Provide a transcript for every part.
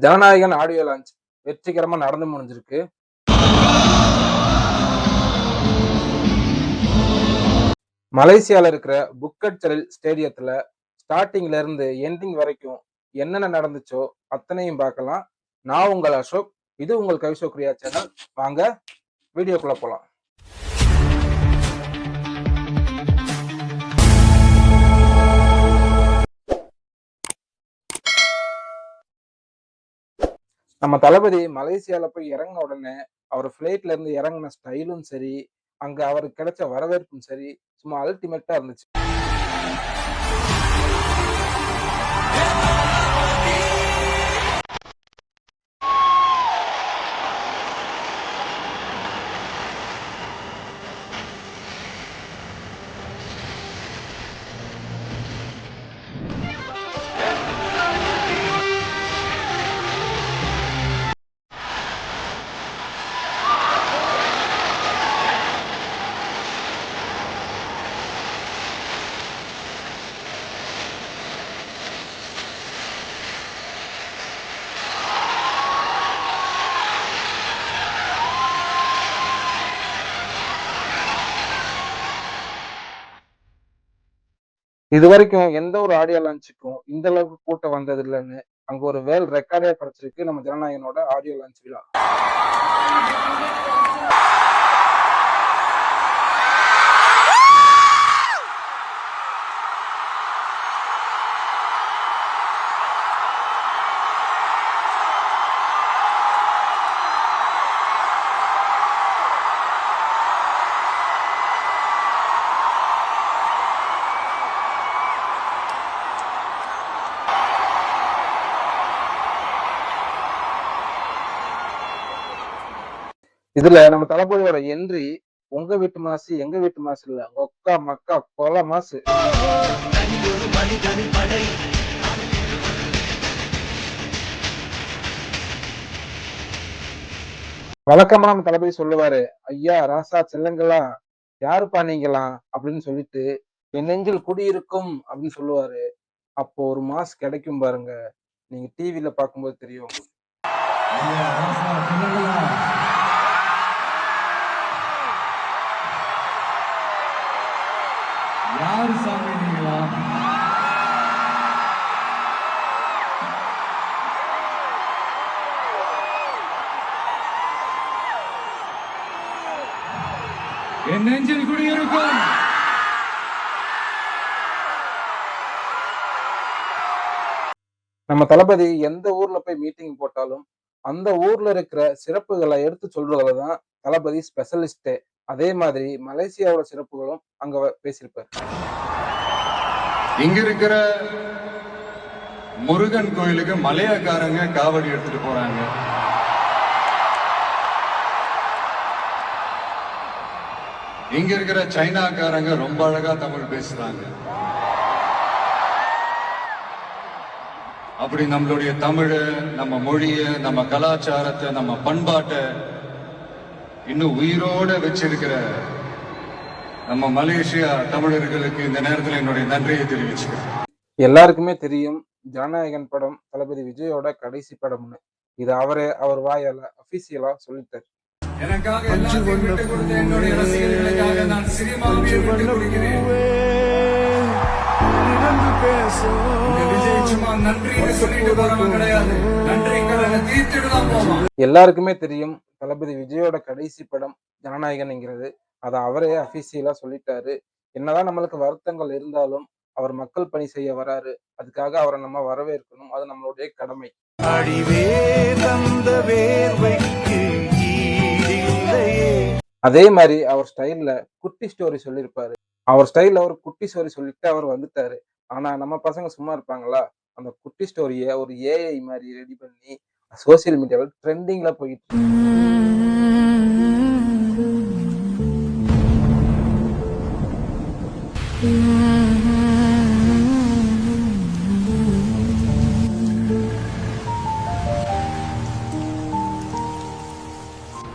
Jananayagan audio launch வெற்றிகரமா நடந்து முடிஞ்சிருக்கு. மலேசியால இருக்கிற புக்கட் ஜலீல் ஸ்டேடியத்துல ஸ்டார்டிங்ல இருந்து எண்டிங் வரைக்கும் என்னென்ன நடந்துச்சோ அத்தனையும் பார்க்கலாம். நான் உங்கள் அசோக், இது உங்கள் கவிசோ கிரியா சேனல். வாங்க வீடியோக்குள்ள போலாம். நம்ம தளபதி மலேசியால போய் இறங்கின உடனே அவர் பிளைட்ல இருந்து இறங்கின ஸ்டைலும் சரி, அங்க அவருக்கு கிடைச்ச வரவேற்பும் சரி, சும்மா அல்டிமேட்டா இருந்துச்சு. இது வரைக்கும் எந்த ஒரு ஆடியோ லான்ச்சுக்கும் இந்த அளவுக்கு கூட்டம் வந்தது இல்லைன்னு அங்க ஒரு வேல் ரெக்கார்டே கிடைச்சிருக்கு நம்ம ஜனநாயகனோட ஆடியோ லான்ச் விழா. இதுல நம்ம தளபதியோட என்ட்ரி உங்க வீட்டு மாசு எங்க வீட்டு மாசு இல்ல, ஒக்கா மக்கா கொலை மாசு. வழக்கமா நம்ம தளபதி சொல்லுவாரு, ஐயா ராசா செல்லுங்களா, யாருப்பா நீங்களாம் அப்படின்னு சொல்லிட்டு என் நெஞ்சில் குடியிருக்கும் அப்படின்னு சொல்லுவாரு. அப்போ ஒரு மாஸ் கிடைக்கும் பாருங்க, நீங்க டிவில பார்க்கும்போது தெரியும். யாரு சாமி நீங்களா? என் நெஞ்சில் குடியிருக்கும். நம்ம தளபதி எந்த ஊர்ல போய் மீட்டிங் போட்டாலும் அந்த ஊர்ல இருக்கிற சிறப்புகளை எடுத்து சொல்றதுல தான் தளபதி ஸ்பெஷலிஸ்டே. அதே மாதிரி மலேசியாவோட சிறப்புகளும் அங்க பேசியிருப்பார். இங்க இருக்கிற முருகன் கோயிலுக்கு மலையாக்காரங்க காவடி எடுத்துட்டு போறாங்க. இங்க இருக்கிற சைனாக்காரங்க ரொம்ப அழகா தமிழ் பேசுறாங்க. அப்படி நம்மளுடைய தமிழ, நம்ம மொழிய, நம்ம கலாச்சாரத்தை, நம்ம பண்பாட்டை இன்னும் உயிரோட வச்சிருக்கிற நம்ம மலேசியா தமிழர்களுக்கு இந்த நேரத்தில் என்னுடைய நன்றியை தெரிவிச்சுக்கிறேன். எல்லாருக்குமே தெரியும் ஜனநாயகன் படம் தளபதி விஜயோட கடைசி படம்னு. இது அவர் வாயால அபிஷியலா சொல்லிட்டாரு. எனக்காக எல்லாத்தையும் விட்டு கொடுத்த என்னுடைய ரசிகர்களுக்காக நான் சினிமாவை விட்டு கொடுக்கிறேன். எல்லாருக்குமே தெரியும் தளபதி விஜயோட கடைசி படம் ஜனநாயகன்ங்கிறது. அதை அவரே அபிஷியலா சொல்லிட்டாரு. என்னதான் நம்மளுக்கு வருத்தங்கள் இருந்தாலும் அவர் மக்கள் பணி செய்ய வராரு, அதுக்காக அவரை நம்ம வரவேற்கணும், அது நம்மளுடைய கடமை. அதே மாதிரி அவர் ஸ்டைல்ல குட்டி ஸ்டோரி சொல்லியிருப்பாரு. அவர் ஸ்டைல்ல ஒரு குட்டி ஸ்டோரி சொல்லிட்டு அவர் வந்துட்டாரு. ஆனா நம்ம பசங்க சும்மா இருப்பாங்களா? அந்த குட்டி ஸ்டோரிய ஒரு ஏஐ மாதிரி ரெடி பண்ணி சோசியல் மீடியாவில் ட்ரெண்டிங்ல போயிட்டு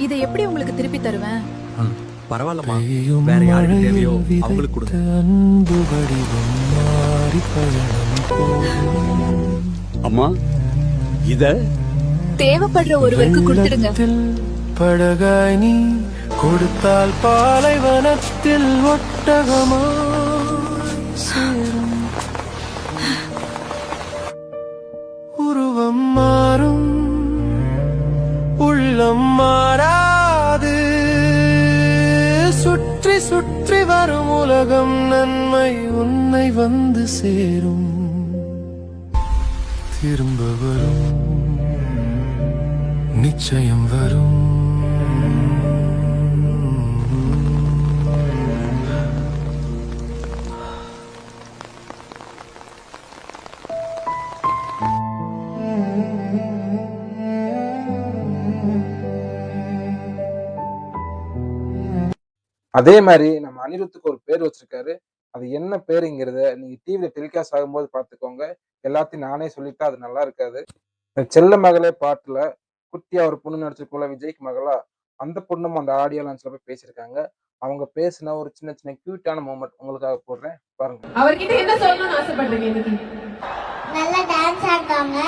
இதை எப்படி உங்களுக்கு திருப்பி தருவேன்? பரவாயில்லம்மா, வேற யாருக்கு தேவையோ அவங்களுக்கு கொடுங்க. அம்மா, இத தேவைப்படுற ஒருவருக்கு கொடுத்துடுங்க. படகாய் நீ கொடுத்தால் பாலைவனத்தில் ஒட்டகமா சேரும். உருவம் மாறும் உள்ளம் மாறாது, சுற்றி சுற்றி வரும் உலகம் நன்மை உன்னை வந்து சேரும். திரும்ப வரும், நிச்சயம் வரும். அதே மாதிரி நம்ம அனிருத்துக்கு ஒரு பேர் வச்சிருக்காரு. அது என்ன பேருங்கிறத நீங்க டிவில டெலிகாஸ்ட் ஆகும்போது பார்த்துக்கோங்க. எல்லாத்தையும் நானே சொல்லிட்டா அது நல்லா இருக்காது. இந்த செல்ல மகளே பாட்டுல குட்டியா ஒரு பொண்ணு நடிச்சிருக்கும்ல விஜய்க்கு மகளா, அந்த பொண்ணும் அந்த ஆடியோ லான்ச்ல போய் பேசியிருக்காங்க. அவங்க பேசின ஒரு சின்ன சின்ன கியூட்டான மொமெண்ட் உங்களுக்காக போடுறேன் பாருங்க. அவர்கிட்ட என்ன சொல்லணும்னு ஆசைப்படுறீங்க இன்னைக்கு? நல்லா டான்ஸ் ஆடுறாங்க.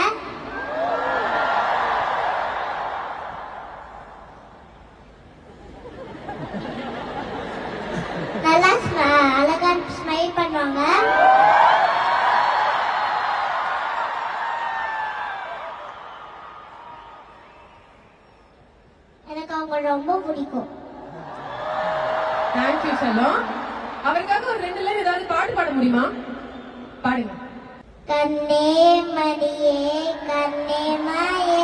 நல்லா அழகா ஸ்மைல் பண்ணுவாங்க. எனக்கு அவங்க ரொம்ப பிடிக்கும். தேங்க்யூ செல்லம். அவருக்காக ஒரு 2 லைன் ஏதாவது பாட்டு பாட முடியுமா? பாடுங்க. கண்ணே மணியே கண்ணே மாயே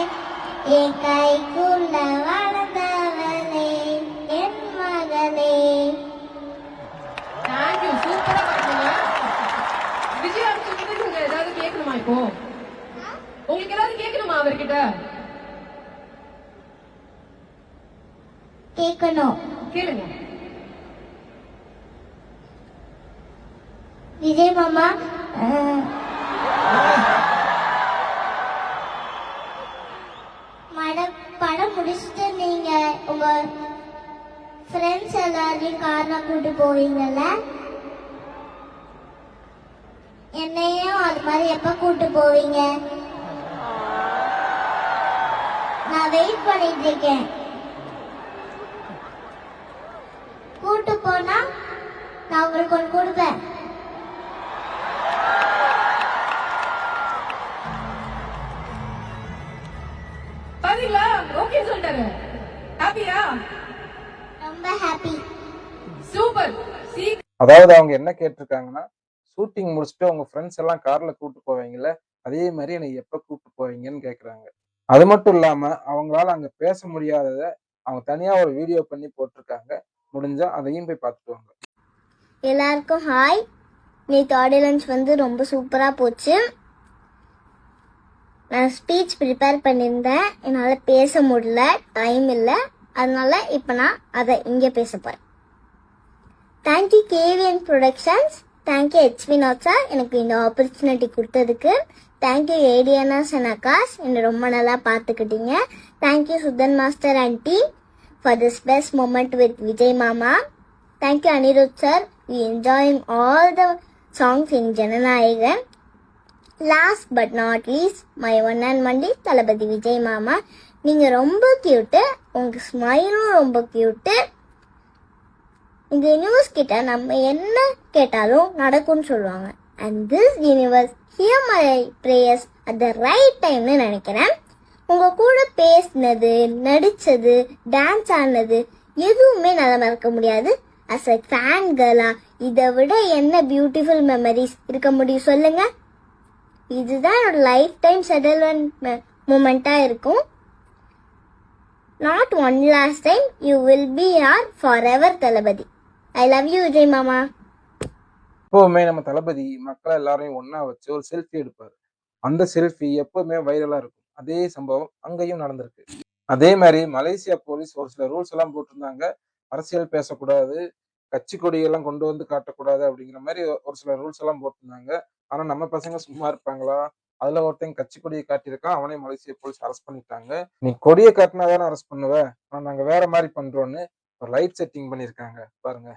என் கைக்குள்ள வளர்ந்தவளே என் மகளே. தேங்க்யூ, சூப்பரா பாடுங்க. விஜய் அவர்கிட்ட நீங்க ஏதாவது கேட்கணுமா இப்போ? உங்களுக்கு ஏதாவது கேட்கணுமா அவர்கிட்ட? கேட்கணும். கேளுங்க. விஜய் மாமா, படம் முடிச்சுட்டு நீங்க உங்க ஃப்ரெண்ட்ஸ் எல்லாரையும் கார்ல கூட்டு போவீங்கல்ல, என்னையும் அது மாதிரி எப்ப கூட்டு போவீங்க? நான் வெயிட் பண்ணிட்டு இருக்கேன். கூட்டு போனா நான் உங்களுக்கு ஒன்று கொடுப்பேன். பாத்தீங்களா? ஓகே சொல்லிட்டாரு. ஹாப்பியா? ரொம்ப ஹாப்பி. சூப்பர். அதாவது அவங்க என்ன கேட்டிருக்காங்கன்னா, ஷூட்டிங் முடிச்சுட்டு உங்க ஃப்ரெண்ட்ஸ் எல்லாம் கார்ல கூட்டு போவீங்கல்ல, அதே மாதிரி என்னை எப்ப கூட்டு போவீங்கன்னு கேக்குறாங்க. அது மட்டும் இல்லாம அவங்களால அங்க பேச முடியாதத அவங்க தனியா ஒரு வீடியோ பண்ணி போட்டிருக்காங்க. முடிஞ்சா அதையும் போய் பார்த்துட்டு வாங்க. எல்லாருக்கும் ஹாய். நேற்று ஆடியோ லஞ்ச் வந்து ரொம்ப சூப்பராக போச்சு. நான் ஸ்பீச் ப்ரிப்பேர் பண்ணியிருந்தேன், என்னால் பேச முடியல, டைம் இல்லை, அதனால இப்போ நான் அதை இங்கே பேச போகிறேன். Thank you KVN productions, thank you HV not sir எனக்கு இந்த ஆப்பர்ச்சுனிட்டி கொடுத்ததுக்கு. தேங்க்யூ ஏடியனாஸ் அண்ட் அக்காஸ், என்னை ரொம்ப நல்லா பார்த்துக்கிட்டீங்க. Thank you Sudhan master and team for this best moment with Vijay மாமா. Thank you Anirudh sir, we enjoying all the songs in Jananayagan. Last but not least my one and மண்டி தளபதி விஜய் மாமா, நீங்கள் ரொம்ப கியூட்டு, உங்கள் ஸ்மைலும் ரொம்ப கியூட்டு. இந்த நியூஸ் கிட்ட நம்ம என்ன கேட்டாலும் நடக்கும்னு சொல்லுவாங்க. And this universe here my prayers at the right டைம்னு நினைக்கிறேன். உங்கள் கூட பேசினது, நடித்தது, டான்ஸ் ஆனது எதுவுமே நல்லா மறக்க முடியாது. அஸ் அ ஃபேன் கேர்லா இதை விட என்ன பியூட்டிஃபுல் மெமரிஸ் இருக்க முடியும் சொல்லுங்க? இதுதான் என்னோட லைஃப் டைம் செட்டில்மெண்ட் மூமெண்ட்டாக இருக்கும். Not one last time, you will be are forever Thalapathy. I love you Vijay மாமா. எப்பவுமே நம்ம தளபதி மக்களை எல்லாரையும் ஒன்னா வச்சு ஒரு செல்ஃபி எடுப்பாரு. அந்த செல்ஃபி எப்பவுமே வைரலா இருக்கும். அதே சம்பவம் அங்கேயும் நடந்திருக்கு. அதே மாதிரி மலேசியா போலீஸ் ஒரு சில ரூல்ஸ் எல்லாம் போட்டிருந்தாங்க. அரசியல் பேசக்கூடாது, கட்சி கொடியெல்லாம் கொண்டு வந்து காட்டக்கூடாது அப்படிங்கிற மாதிரி ஒரு சில ரூல்ஸ் எல்லாம் போட்டிருந்தாங்க. ஆனா நம்ம பசங்க சும்மா இருப்பாங்களா? அதுல ஒருத்தன் கட்சி கொடியை காட்டியிருக்கான், அவனே மலேசியா போலீஸ் அரெஸ்ட் பண்ணிட்டாங்க. நீ கொடியை காட்டினா தானே அரெஸ்ட் பண்ணுவ, ஆனா நாங்க வேற மாதிரி பண்றோம்னு ஒரு லைட் செட்டிங் பண்ணியிருக்காங்க பாருங்க.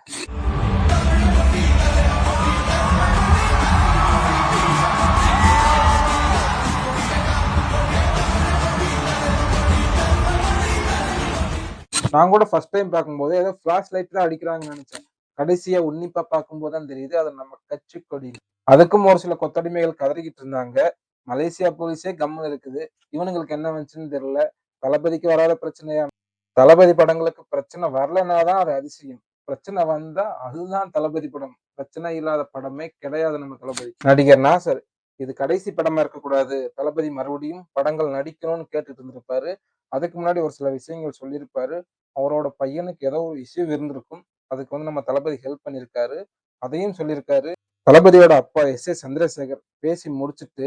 நான் கூட ஃபர்ஸ்ட் டைம் பார்க்கும்போது ஏதோ ஃபிளாஷ் லைட் தான் அடிக்கிறாங்கன்னு நினைச்சேன். கடைசியா உன்னிப்பா பார்க்கும்போது தான் தெரியுது அது நம்ம கட்சி கொடி. அதுக்கும் ஒரு சில கொத்தடிமைகள் கதறிக்கிட்டு இருந்தாங்க. மலேசியா போலீஸே கம்முன்னு இருக்குது. இவனுங்களுக்கு என்ன வந்துச்சுன்னு தெரியல. தளபதிக்கு வராத பிரச்சனையா? தளபதி படங்களுக்கு பிரச்சனை வரலன்னா தான் அது அதிசயம். பிரச்சனை வந்தா அதுதான் தளபதி படம். பிரச்சனை இல்லாத படமே கிடையாது நம்ம தளபதி. நடிகர் நாசர் இது கடைசி படமா இருக்கக்கூடாது. தளபதி மறுபடியும் படங்கள் நடிக்கணும்னு கேட்டுட்டு இருந்திருப்பாரு. அதுக்கு முன்னாடி ஒரு சில விஷயங்கள் சொல்லியிருப்பாரு. அவரோட பையனுக்கு ஏதோ ஒரு இஷ்யூ இருந்திருக்கும். அதுக்கு வந்து நம்ம தளபதி ஹெல்ப் பண்ணியிருக்காரு. அதையும் சொல்லியிருக்காரு. தளபதியோட அப்பா எஸ். ஏ. சந்திரசேகர் பேசி முடிச்சுட்டு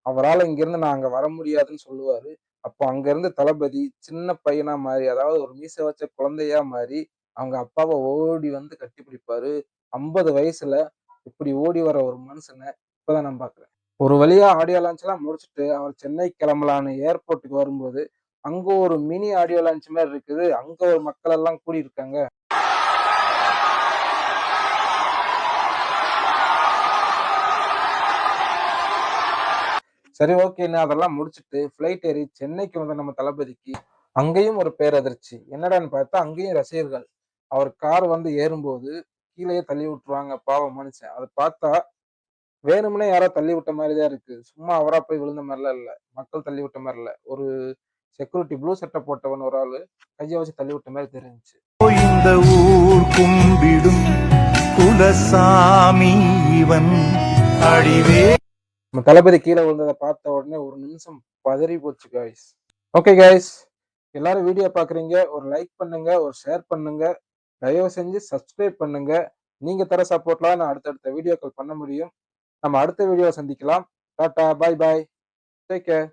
அவரால இங்கிருந்து நான் அங்க வர முடியாதுன்னு சொல்லுவாரு. அப்போ அங்க இருந்து தளபதி சின்ன பையனா மாறி, அதாவது ஒரு மீசை வச்ச குழந்தையா மாறி, அவங்க அப்பாவை ஓடி வந்து கட்டிப்பிடிப்பாரு. 50 வயசுல இப்படி ஓடி வர ஒரு மனுஷனை இப்பதான் நான் பார்க்கிறேன். ஒரு வழியா ஆடியோ லான்ச் எல்லாம் முடிச்சுட்டு அவர் சென்னை கிளம்பலான்னு ஏர்போர்ட்டுக்கு வரும்போது, அங்க ஒரு மினி ஆடியோ லான்ச் மாதிரி இருக்குது. அங்க ஒரு மக்கள் எல்லாம் கூடி இருக்காங்க. சரி ஓகேன்னு அதெல்லாம் முடிச்சுட்டு ஃப்ளைட் ஏறி சென்னைக்கு வந்த நம்ம தளபதிக்கு அங்கேயும் ஒரு பேரதிர்ச்சி. என்னடான்னு பார்த்தா அங்கேயும் ரசிகர்கள். அவர் கார் வந்து ஏறும்போது கீழேயே தள்ளி விட்டுருவாங்க பாவம் மனுஷன். அதை பார்த்தா வேணும்னே யாரோ தள்ளி விட்ட மாதிரி தான் இருக்கு. சும்மா அவரா போய் விழுந்த மாதிரிலாம் இல்ல. மக்கள் தள்ளி விட்ட மாதிரி இல்ல. ஒரு செக்யூரிட்டி ப்ளூ சட்டை போட்டவன் ஒரு ஆளு கையை வச்சு தள்ளி விட்ட மாதிரி தெரிஞ்சுச்சு. இந்த ஊர் கும்பிடும் குலசாமி இவன் அடிவே. நம்ம தளபதி கீழே விழுந்ததை பார்த்த உடனே ஒரு நிமிஷம் பதறி போச்சு காய்ஸ். ஓகே காய்ஸ், எல்லாரும் வீடியோ பாக்குறீங்க, ஒரு லைக் பண்ணுங்க, ஒரு ஷேர் பண்ணுங்க, தயவு செஞ்சு சப்ஸ்கிரைப் பண்ணுங்க. நீங்க தர சப்போர்ட்ல நான் அடுத்தடுத்த வீடியோக்கள் பண்ண முடியும். நம்ம அடுத்த வீடியோ சந்திக்கலாம். டாடா, பாய் பாய், டேக் கேர்.